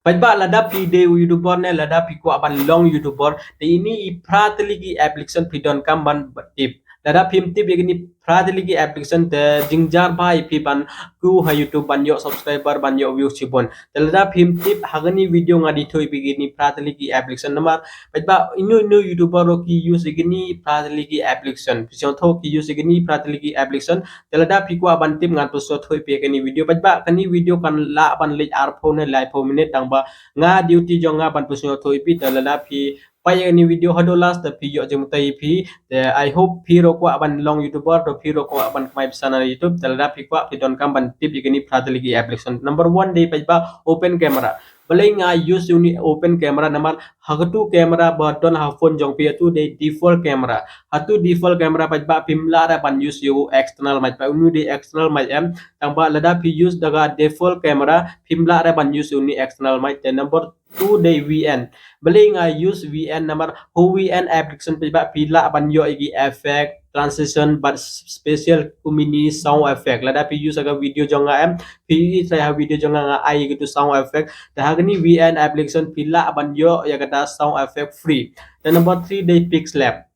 Pajba Lada Phi Dei YouTuber ne Lada Phi kwah ban long YouTuber te ini pratli ki application pidon kam ban tip Lada Phim tip ini pratli ki application te jingjar bai pi ban ku ha YouTube ban yo subscriber ban yo views chibon te Lada Phim tip hagani video ngadi thoi begini pratli ki application namar pajba inu YouTuber ro ki use igini pratli ki application pision tho ki use igini pratli ki application te Lada Phi kwah ban tip ngan posto thoi pe kani video pajba kani video kan la ban lej ar phone ne live phone minute tang ba nga duty jong nga ban pusyo thoi pi ta Lada Phi pai ni video hado last the pi yo jeng tai pi I hope pi ro kwa ban long YouTuber to pi ro kwa ban mai sana YouTube ta Lada Phi kwa pi don kam ban tip igini pratli application number 1 day pa open camera balai nga use uni open camera namar hagatu camera button ha phone jong pi tu de default camera hatu default camera pa pimla ra ban use you external mai pa uni de external mai em tang ba Lada Phi use daga default camera pimla ra ban use uni external mai te number 2 day VN beli nga use VN number ho VN application pa pila ban yo igi effect transition but special mini sound effect Lada Phi use aga video jonga em pi saya video jonga nga ai gitu sound effect dah ni VN application pila ban yo ya kata sound effect free dan number 3 day pixel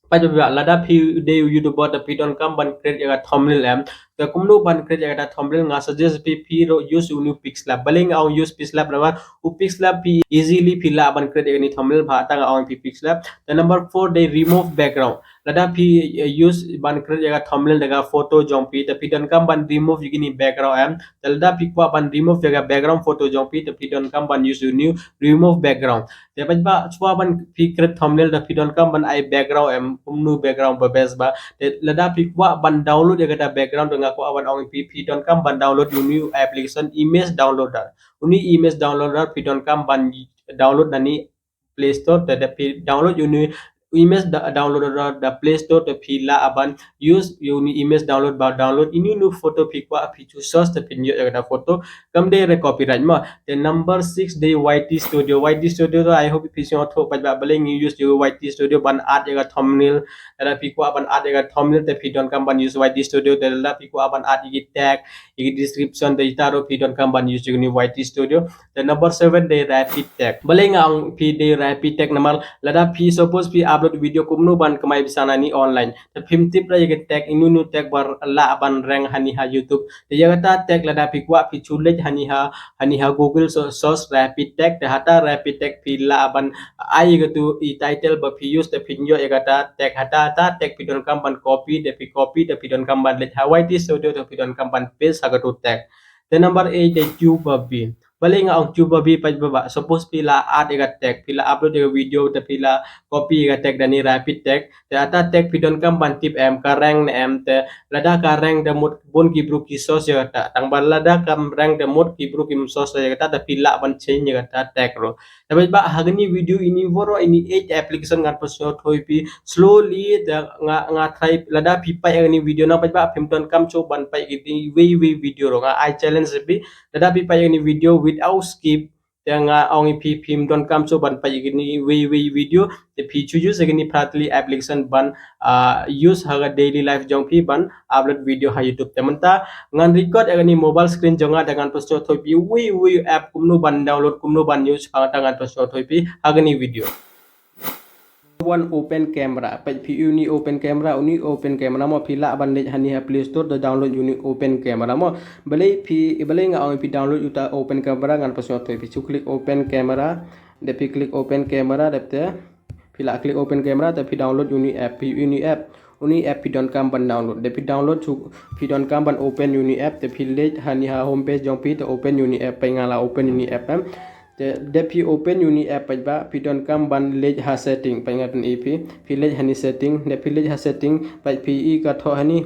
Pajaba Lada Phi Dei YouTuber the pidon kam ban create jaga thumbnail em the kumno ban create jaga thumbnail nga suggest pi ro use unu pixlab baling au use pixlab nama u pixlab pi easily pila ban create jaga ni thumbnail bha ta nga pi pixlab the number 4 they remove background Lada Phi use ban create jaga thumbnail jaga photo jong pi the pidon kam ban remove yini background em the Lada Phi kwa ban remove jaga background photo jong pi the pidon kam ban use new remove background te ba chwa ban pi create thumbnail the pidon kam ban ai background em kumnu background ba best ba te Lada Phi kwa ban download ya kata background dengan ko awan ong pp don kam ban download new application image downloader uni image downloader pi don kam ban download nani play store te download uni image downloader the play store te pila aban use uni image download ba download ini nu photo pi kwa pi chu source te pin yo kata photo kam de re copyright ma the number 6 day YT studio to I hope pi sing auto pa ba bling use yo YT studio ban art ya thumbnail ada pi kwa ban art ya thumbnail te pi don kam ban use YT studio te la pi kwa ban art igi tag igi description te itaro pi don kam ban use ni YT studio the number 7 day rapid tag bling ang pi day rapid tag namal Lada Phi suppose pi upload video kumno ban kamai bisana ni online te phim tip ra ya tag inu tag bar la ban rank hani ha YouTube te ya ta tag Lada Phi kwa pi chulej hani ha Google search rapid tag te hata rapid tag pila aban ai gitu I title ba pi use te pinyo ya kata tag hata tag pidon kampan copy te pidon kampan let Hawaii di studio te pidon kampan paste ha gitu tag the number 8 the tuber b balik nga ang tuber b pa baba suppose pila add ya tag pila upload ya video te pila copy ya tag dani rapid tag te hata tag pidon kampan tip em kareng ne em te Lada kareng de mut bon ki bru ki sos ya ta tang ban Lada kam reng de mut ki bru ki sos ya ta pila ban change ya ta tag ro tapi ba hagni video ini woro ini 8 application ngan pasyo thoi pi slowly da nga try Lada Phi pa ini video na pa ba phim ton kam cho ban pa ini way video ro nga I challenge bi Lada Phi pa ini video without skip nga ong pi phim don kam cho ban pa ini way video the pi chu use agni pratli application ban use haga daily life jong pi ban upload video ha YouTube tementa ngan record agni mobile screen jonga dengan pasyo thoi pi way app kumno ban download kumno ban use ha tangan pasyo thoi pi agni video one open camera pa pi uni open camera mo pila ban le hani ha play store the download uni open camera mo balai nga ong pi download uta open camera ngan pasyo thoi pi chu click open camera de pi click open camera de te pila click open camera te pi download uni app pi don kam ban download de pi download chu pi don kam ban open uni app te pi le hani ha homepage jong pi te open uni app pa ngala open uni app de pi open uni app ba pi don kam ban le ha setting pa ngat ni pi le hani setting de pi le ha setting pa pi I ka tho hani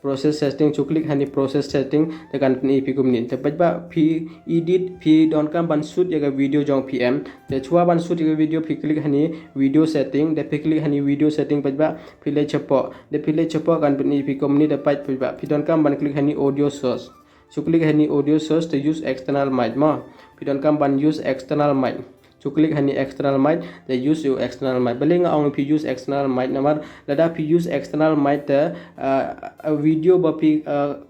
process setting chu click hani process setting te kan ni pi kum ni te ba pi edit pi don kam ban shoot ya video jong pm te chua ban shoot ya video pi click hani video setting de pi click hani video setting ba pi le chapo de pi le chapo kan ni pi kum ni de ba pi don kam ban click hani audio source chu click hani audio source to use external mic ma pi don kam ban use external mic chu click hani external mic they use you external mic beli nga ong pi use external mic namar Lada Phi use external mic te video ba pi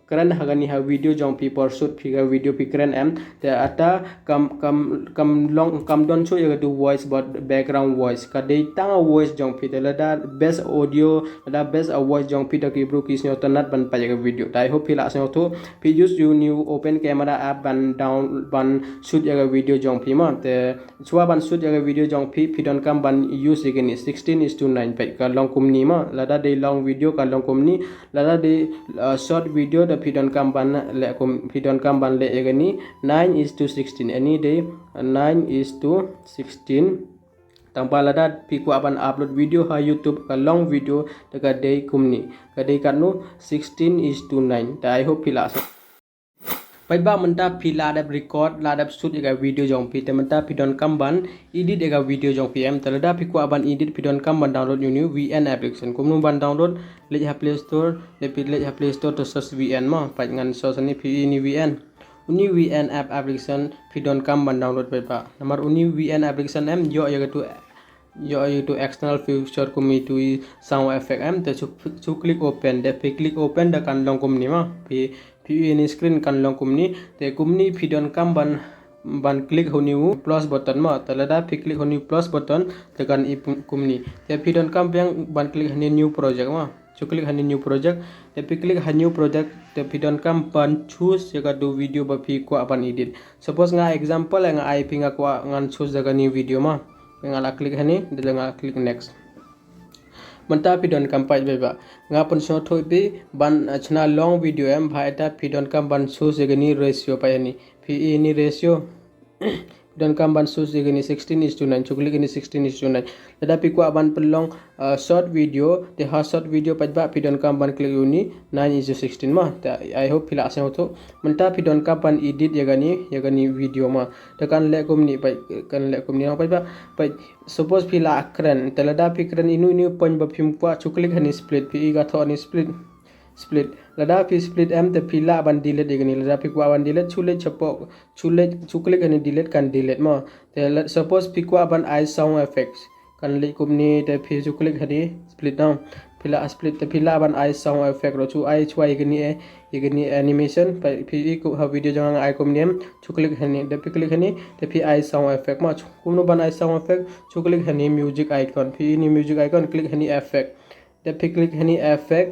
keren hagani ha video jong pi por shoot pi video pi keren te ata kam don show yaga do voice but background voice ka dei tang voice jong pi te lada best audio lada best voice jong pi ta ki bro kis nyoto nat ban pa yaga video I hope pila asno to pi use you new open camera app ban down ban shoot yaga video jong pi ma te chwa ban shoot yaga video jong pi don kam ban use again 16:9 pa ka long kum ni ma lada dei long video ka long kum ni lada dei short video the pidon kamban le pidon kamban le egani 9:16 any day 9:16 tanpa lada piku aban upload video ha YouTube ka long video dekat day kumni ka day kanu 16:9 I hope pila pai ba menta pila ada record lada shoot ega video jong pi tementa pidon kamban edit ega video jong pm telada piku aban edit pidon kamban download new VN application kumnu ban download le ha play store le pilih ha play store to search VN ma pai ngan source ni pi ni VN uni VN app application pidon kamban download pai ba nomor uni VN application yo to external feature kumi to sound effect te chu click open de click open da kan long kum ni ma pi ini screen kan long kumni te kumni pidon kam ban click honiu plus button ma talada click honiu plus button tekan i kumni te pidon kam yang ban click hani new project ma chu click hani new project te click hani new project te pidon kam ban choose jaga do video ba pi ko apan edit suppose nga example nga I pinga ko ngan choose jaga new video ma nga click hani de nga click next menta pidon kampai beba ngapun so thoi bi ban chna long video bhaita pidon kam ban so segani ratio payani pi ni ratio pidon kam ban so segani 16:9 chukli gani 16:9 lada pi ko aban pelong short video te ha short video pajba pidon kam ban click uni 9:16 ma I hope pila ase hoto menta pidon kam ban edit yagani video ma tekan le kumni pai kan le kumni pai ba pai suppose pila akran telada pikran inu point ba phim kwa chuklik hani split pi ga tho ni split lada pi split te pila ban delete egani lada pi kwa ban delete chuklik hani delete kan delete ma te suppose pi kwa ban I sound effects kan le kumni te pi chuklik hani split down pila split te pila ban I sound effect ro chu I chwa egani animation pi ko ha video jang I kom name chuklik hani de pi click hani te pi I sound effect ma kumno ban I sound effect chuklik hani music icon pi ni music icon click hani effect de pi click hani effect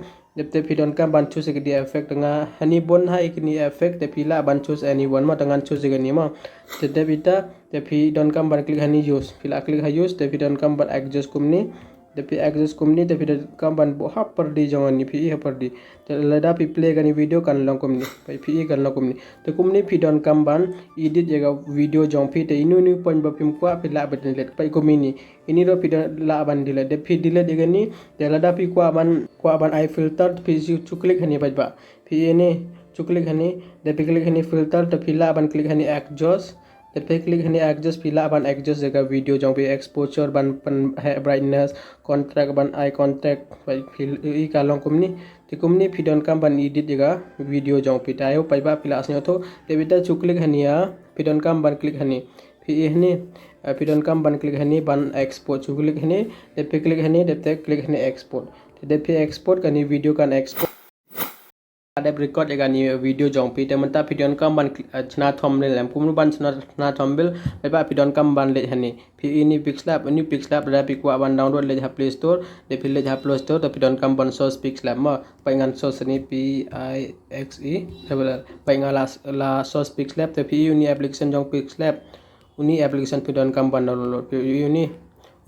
te pidon kam ban choose ke dia effect nga hani bon ha ikni effect te pila ban choose anyone ma tangan choose gani ma te bita te pidon kam ban click hani use pila click ha use te pidon kam ban adjust kumni te pi adjust kumni te pidon kam ban bo ha per di jangan ni pi ha per di te lada pi play gani video kan long kumni pai pi kan long kumni te kumni pidon kam ban edit jaga video jong pi te inu point ba pim kwa pila ba delete pai kumini ini ro pidon la ban delete de pi delete gani te lada pi kwa ban I filter pi chu click hani ba pi ini chu click hani de pi click hani filter te pila ban click hani adjust te pi click hani adjust pila ban adjust jaga video jong pi exposure ban brightness contract ban eye contact pai i kalong kumni te kumni pidon kam ban edit jaga video jong pi tayo pai ba pila asnyo tho te bita chu click hani ya pidon kam ban click hani pi hani pidon kam ban click hani ban export chu click hani te pi click hani de click hani export te pi export kani video kan export ada record egani video jong pi te menta pidon kam ban chna thumbnail kumnu ban chna thumbnail ba pidon kam ban le hani pi ini pixlab da pi kwa ban download le ha play store de pi le ha play store to pidon kam ban source pixlab ma paingan source ni pixe paingan la source pixlab te pi uni application jong pixlab uni application pidon kam ban download pi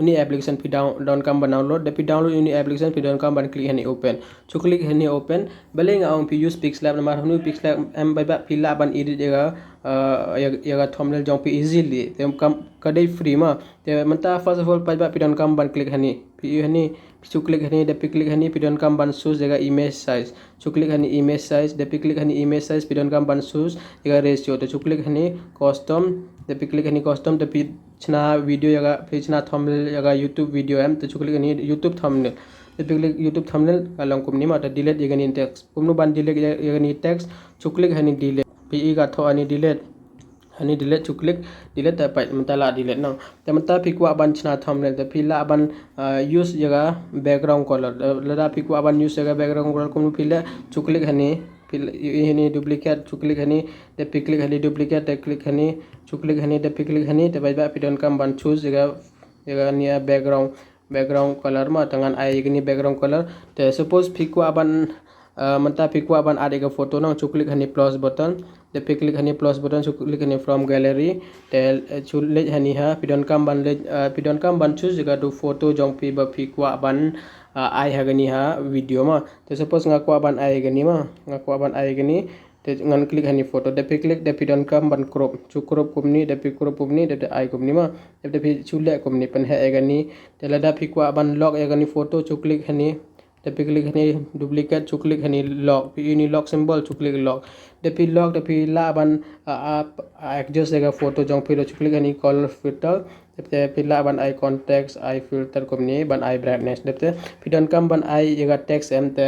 uni application pi down kam ban download de pi download uni application pi down kam ban click hani open chu click hani open beleng ang pi use pixlab namar hunu pixlab em ba pila ban edit yaga thumbnail jong pi easily tem kam kadai free ma te manta first of all pai ba pi down kam ban click hani pi hani chu click hani de pi click hani pi down kam ban choose jaga image size chu click hani image size de pi click hani image size pi down kam ban choose jaga ratio te chu click hani custom de pi click hani custom de pi chna video yaga pi chna thumbnail yaga YouTube video te chu click hani YouTube thumbnail de pi click YouTube thumbnail kalong kumni ma ta delete yaga ni text kumnu ban delete yaga ni text chu click hani delete pi ga tho ani delete hani delete chu click delete ta pai mentala delete no te menta pi kwa ban chna thumbnail te pi la ban use jaga background color lada pi kwa ban use jaga background color kumnu pi la chu click hani ini duplicate chu click hani de pi click hani duplicate de click hani chu click hani de pi click hani te bai ba pi don kam ban choose jaga ni background color ma tangan ai gini background color te suppose pi ko aban manta pi ko aban ade ga photo na chu click hani plus button de pi click hani plus button chu click hani from gallery te chu le hani ha pi don kam ban choose jaga do photo jong pi ba pi ko aban ai hagani ha video ma te suppose ngaku aban ai gani ma ngaku aban ai gani te ngan click hani photo de pi click de pi don kam ban crop chu crop kumni de pi crop kumni de ai kumni ma de pi chu le kumni pan he gani te lada pi ko aban lock gani photo chu click hani de pi click hani duplicate chu click hani lock pi ini lock symbol chu click lock de pi la aban adjust ga photo jong pi chu click hani color filter te pi la ban ai context ai filter kumni ban ai brightness de pi don kam ban ai ga text em te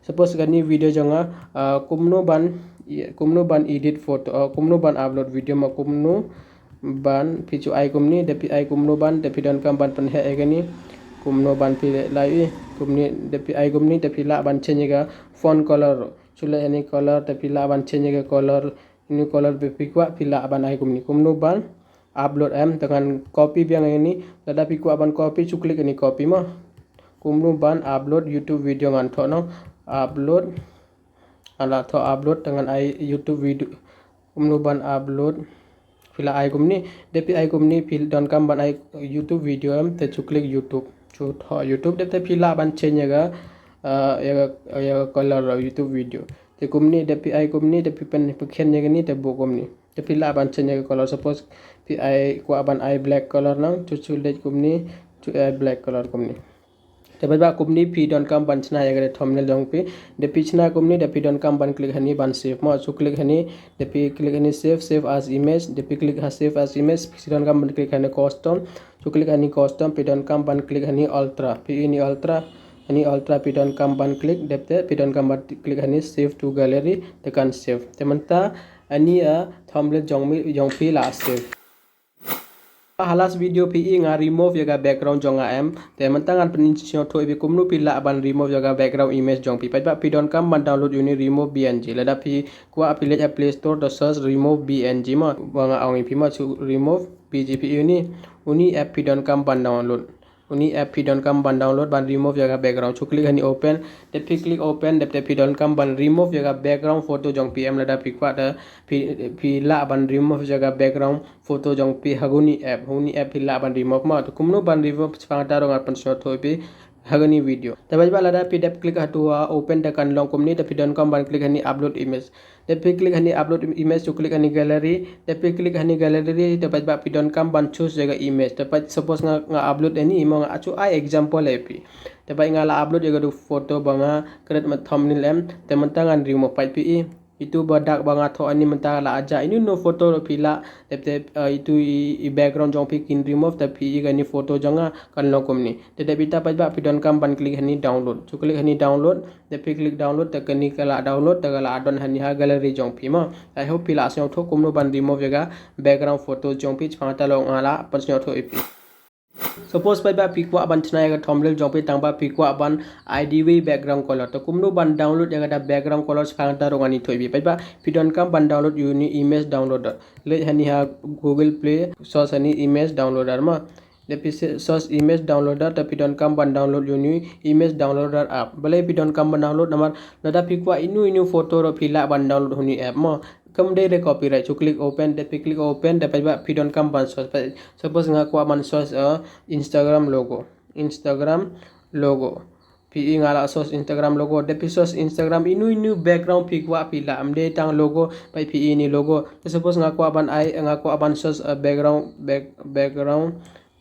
suppose gani video jonga kumno ban edit photo kumno ban upload video ma kumno ban pi chu ai kumni de pi ai kumno ban de pi don kam ban pan he gani kumno ban pi lai kumni de pi ai kumni de pi la ban change ga font color chula any color de pi la ban change ga color ini color pi kwa pi la ban ai kumno ban upload em dengan copy biang ini lada pi kwa ban copy chu click ini copy ma kumno ban upload YouTube video ngan tho no upload ala tho upload dengan ai YouTube video kumno ban upload pila ai kumni depi ai kumni pil don kam ban ai YouTube video em te chu click YouTube chu tho YouTube de te pila ban change ga ya color YouTube video te kumni depi ai kumni depi pen khen ne gani te bo kumni te pila ban change ga color suppose pi ai ko ban ai black color nang chu chu le kumni chu ai black color kumni te ba kumni pi don kam ban chna ya thumbnail jong pi de pi chna kumni de pi don kam ban click hani ban save ma chu click hani de pi click hani save as image de pi click ha save as image pi don kam ban click hani custom chu click hani custom pi don kam ban click hani ultra pi ini ultra pi don kam ban click de pi don kam ban click hani save to gallery tekan save temanta ani thumbnail jong pi la save halas video pi nga remove yaga background jonga em te mantangan penincio tho ibi kumnu pi la ban remove yaga background image jong pi pa pi don kam ban download uni remove bng lada pi kwa pi le play store to search remove bng ma wanga awi pi ma chu remove bgp uni app pi don kam ban download uni app pi don kam ban download ban remove yaga background chu click hani open de pi click open de pi don kam ban remove yaga background photo jong pm lada pi kwa da pi la ban remove yaga background photo jong pi haguni app pi la ban remove ma to kumno ban remove chang ta rong pan shot thoi pi hagani video tabai ba lada pi dep click hatua open da kan long komni de pi don kam ban click hani upload image de pi click hani upload image chu click hani gallery de pi click hani gallery de ba pi don kam ban choose jaga image de suppose nga upload any imo nga achu ai example epi de ba nga la upload jaga do photo banga create ma thumbnail em te mantangan remove pai pi itu badak banga tho ani menta la aja ini no photo pila te itu I background jong pi kin remove te pi gani photo jonga kan lo komni te bita pa ba pi don kam ban click hani download chu click hani download te pi click download te kani kala download te kala adon hani ha gallery jong pi ma I hope pila asyo tho kumno ban remove jaga background photo jong pi changta lo ngala pasyo tho ipi suppose pai ba pi kwa ban chna ga thumbnail jong pi tang ba pi kwa ban id background color to kumno ban download jaga da background color chang ta rongani thoibi pai ba pi don kam ban download uni image downloader le hani ha google play source hani image downloader ma le pi source image downloader ta pi don kam ban download uni image downloader app bale pi don kam ban download namar lada pi kwa inu photo ro pi la ban download huni app ma kam dei re copyright chu click open de pi click open de pa pi don kam ban source suppose nga kwa ban source instagram logo pi ngala source instagram logo de pi source instagram inu background pi kwa pi la amde tang logo pai pi ini logo suppose nga kwa ban source background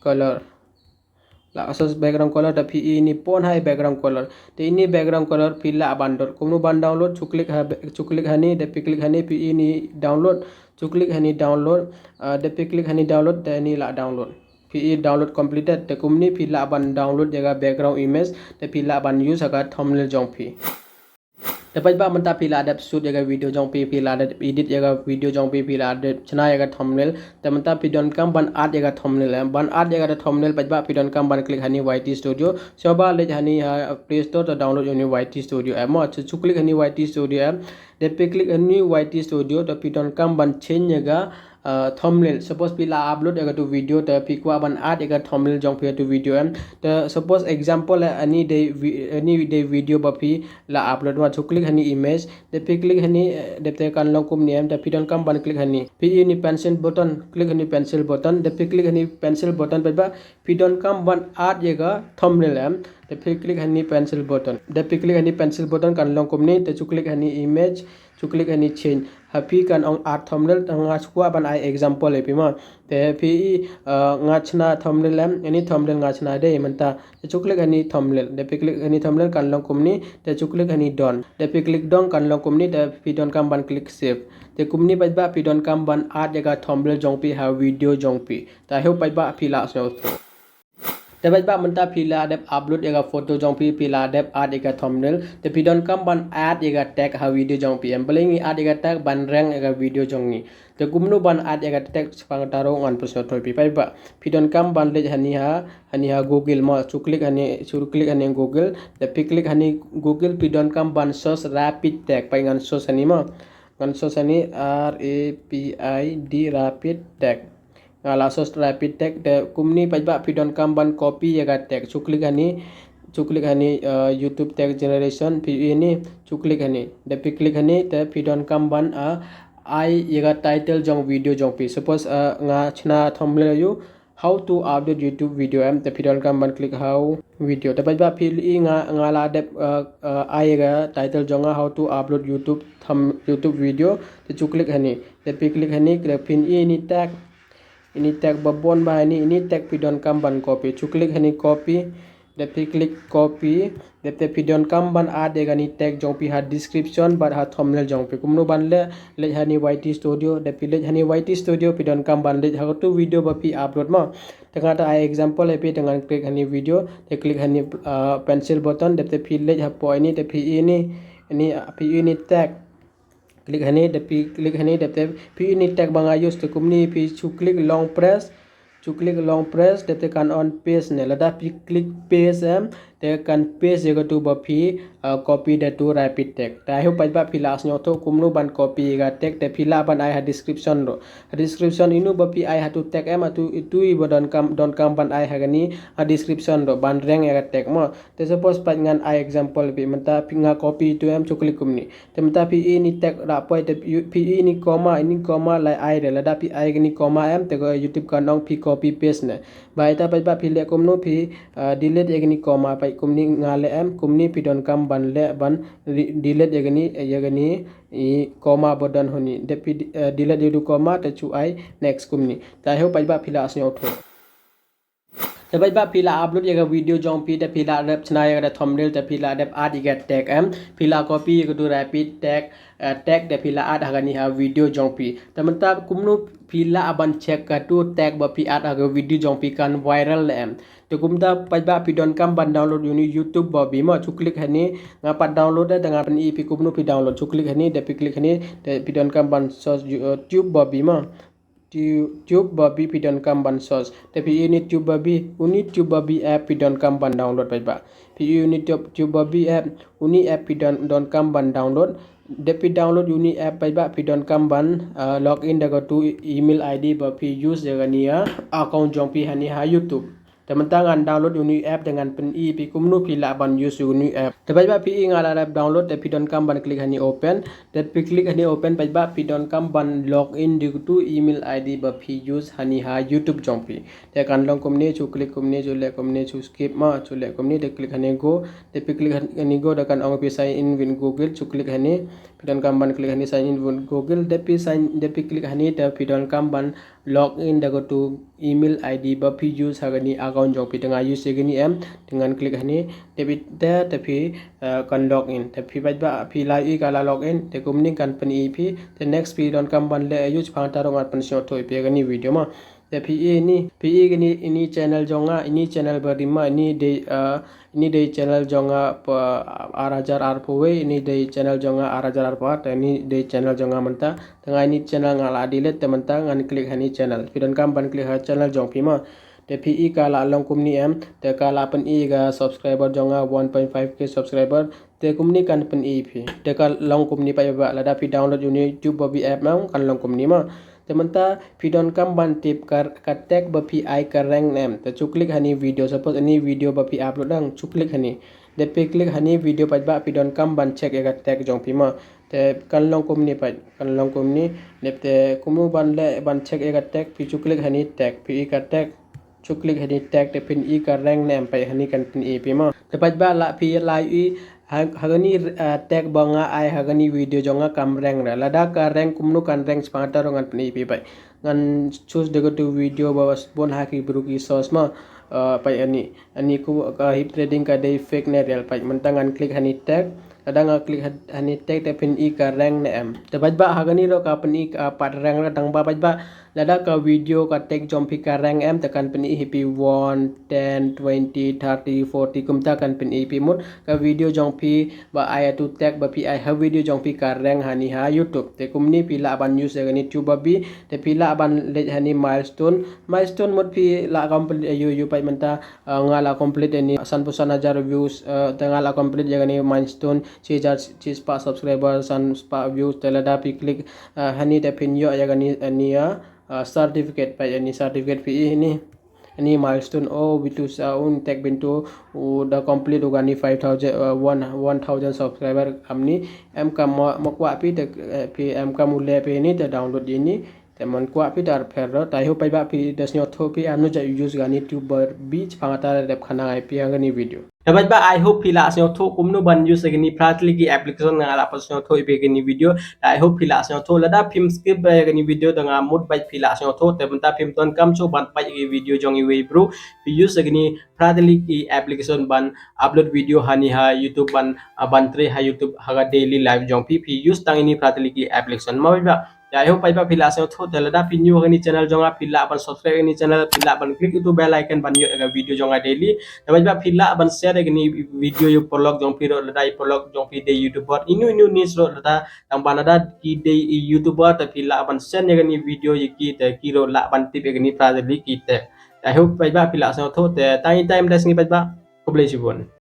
color la source background color da pi ini pon hai background color te ini background color pi la ban kumno ban download chu click hani de pi click hani pi ini download chu click hani download de pi click hani download de ni la download pi download completed te kumni pi la ban download jaga background image te pi la ban use aga thumbnail jong pi dapat ba menta pila ada shoot jaga video jong pi pila ada edit jaga video jong pi pila ada chna jaga thumbnail te menta pidon kam ban art jaga thumbnail ban art jaga thumbnail ba pidon kam ban click hani YT studio soba le hani play store to downloaduni YT studio app mo chu click hani YT studio app de pe click hani YT studio to pidon kam ban change jaga thumbnail suppose pila upload jaga to video te pi kwa ban art jaga thumbnail jong pi to video am te suppose example any day video ba pi la upload ma chu click hani image de pe click hani de te kan long kum niam de pidon kam ban click hani pi ni pencil button click hani pencil button de pe click hani pencil button ba pidon kam ban art jaga thumbnail am de pe click hani pencil button de pe click hani pencil button kan long kum ni te chu click hani image chu click hani change happy kan ong art thumbnail nga chua ban ai example epi ma te pi nga chna thumbnail am any thumbnail nga chna de manta chu click ani thumbnail de pe click ani thumbnail kan long kumni te chu click ani don de pe click don kan long kumni te pi don kam ban click save te kumni ba pi don kam ban art jaga thumbnail jong pi ha video jong pi ta heu ba pi la so dapat ba menta pila adep upload jaga foto jong pi pila adep art jaga thumbnail te pidon kam ban add jaga tag ha video jong pi embeling art jaga tag ban rank jaga video jong ni te kumno ban art jaga tag pang taro ngan pusno thoi pi ba pidon kam ban le hani ha google ma chu click hani google te pi click hani google pidon kam ban search rapid tag pai ngan search hani ma ngan search hani RAPID rapid tag lasos rapid tag de kumni pajba pidon kam ban copy jaga tag chu click hani YouTube tag generation pi ini chu click hani de pi click hani te pidon kam ban I jaga title jong video jong pi suppose nga chna thumbnail you how to upload YouTube video am te pidon kam ban click how video te pajba fil i nga la de I jaga title jonga how to upload YouTube video te chu click hani de pi click hani pin ini tag ini tag babon ba ini tag pidon kam ban copy chu click hani copy de pi click copy de te pidon kam ban add de gani tag jong pi ha description bar ha thumbnail jong pi kumno ban le hani YT studio de pi le hani YT studio pidon kam ban le ha to video ba pi upload ma tanga ta ai example e pi tanga click hani video de click hani pencil button de te pi le ha po ini de pi ini tag click hani de pi click hani de te pi ini tag banga use to kumni pi chu click long press de te kan on paste ne lada pi click paste am te kan paste jaga tu ba pi copy de tu rapid tag ta hu pa ba pi las nyo to kumnu ban copy ga tag te pi la ban ai ha description inu ba pi ai ha tu tag am tu i ba don kam ban ai ha gani a description ro ban reng ga tag mo te suppose pa ngan ai example pi menta pi nga copy tu am chu click kumni te menta pi ini tag ra poi te pi ini comma lai ai de lada pi ai gani comma am te go YouTube kan ong pi copy paste ne ba ita pa pi le kumno pi delete egni comma pa kumni ngale am kumni pi don kam ban le ban delete egni i comma bodan honi de pi delete du comma te chu ai next kumni ta heu pa pi la asnyo tho dapat ba pila upload jaga video jong pi te pila adap chna jaga thumbnail te pila adap art jaga tag am pila copy jaga tu rapid tag de pila art hagani ha video jong pi tamanta kumno pila aban check ka tu tag ba pi art haga video jong pi kan viral am to kumta pajba pi don kam ban download uni YouTube ba bi ma chu click hani nga pat download da nga pan pi kumno pi download chu click hani de pi click hani de pi don kam ban search YouTube ba bi ma tube babi pidon kam ban sos tapi unit tube babi app pidon kam ban download ba unit tube babi app uni app pidon don kam ban download depi download uni app ba pidon kam ban login daga tu email id ba pi use daga nia account jong pi hani ha YouTube teman-teman download uni app dengan pen i pi kumnu pi la ban use uni app tebai ba pi ngala app download te pi don kam ban klik hani open te pi klik hani open pai ba pi don kam ban login di tu email id ba pi use hani ha YouTube jong pi te kan long kumni chu klik kumni chu le kumni chu skip ma chu le kumni te klik hani go te pi klik hani go da kan ong pi sign in with Google chu klik hani pi don kam ban klik hani sign in with Google de pi klik hani te pi don kam ban login da go tu email id ba pi use hagani account jong pi tengah use gini em dengan klik hani tapi kan login tapi ba pi la i kala login te kumni kan pen ip te next pi don kam ban le use phang tarong at pen shot thoi pe gani video ma te PE ini channel jonga ini channel berima ini de channel jonga arajar arpowe ini de channel jonga arajar arpat ini de channel jonga menta tengah ini channel ngala delete tementang ngan klik hani channel pidon kam ban klik ha channel jong pima te PE kala long kumni em te kala pen e ga subscriber jonga 1.5k subscriber te kumni kan pen e phi te kal long kumni pa ba Lada Phi download YouTube babi app mau kan long kumni ma Tementa pidon kam ban tip katek bapi ai kareng nem te cuklik hani video suppose ini video bapi upload dang cuklik hani depe klik hani video pajba pidon kam ban check ya katek jong pima te kanlong kumni nepte kumu ban le ban check ya katek pi cuklik hani tag pi katek cuklik hani tag te pin i kareng nem pai hani kan pin i pima te pajba la pi lai i hagani tag banga ai hagani video jonga kam rank ra lada ka rank kumnu kan rank spata rongan pni pi pai ngan choose de to video bawas bon haki bruki sos ma pai ani ku ka hip trading ka day fake ne real pai mentangan klik hani tag kadang klik hani tag te pin i ka rank ne em te bajba hagani ro ka pni ka pat rank ra tang ba bajba lada ka video ka tag jompi ka rank em tekan pni hipi 1 10 20 30 40 kumta kan pni pi mut ka video jongpi ba aya tu tag ba pi ai ha video jongpi ka rank hani ha YouTube te kumni pila ban news gani YouTube babi te pila ban let hani milestone mut pi la complete you pai menta ngala complete ni san pusan hajar views te ngala complete gani milestone 6000 pa subscriber san pa views te Lada Phi klik hani te pin yo ya gani nia certificate pa ini certificate pi ini milestone Bittu sa tag bintu udah complete ugani 1000 subscriber amni em kam mokwa pi te pi em kam ule pi ini te download ini teman kwa pi dar ferro tai ho pai ba pi desnyo tho pi anu ja use gani YouTuber beach pangata rep khana ai pi angani video Dapat ba I hope pila asnyo tho kumno ban use gani pratli ki application ngala pasnyo tho ibe gani video I hope pila asnyo tho lada film skip ba gani video danga mood ba pila asnyo tho te bunta film ton kam cho ban pa gi video jong iwe bro pi use gani pratli ki application ban upload video hani ha YouTube ban tre ha YouTube ha daily live jong pi use tang ini pratli ki application ma ba I hope paipa pila asnyo tho te lada pi new gani channel jonga pila ban subscribe gani channel pila ban click itu bell icon ban yo ga video jonga daily dapat ba pila ban share gani video yo prolog jong piro lada prolog jong pi de YouTuber inu nis ro lada tang banada ki de YouTuber ta pila ban share gani video yiki te kiro la ban tip gani pradeli ki te I hope paipa pila asnyo tho te time das ni paipa ko bless you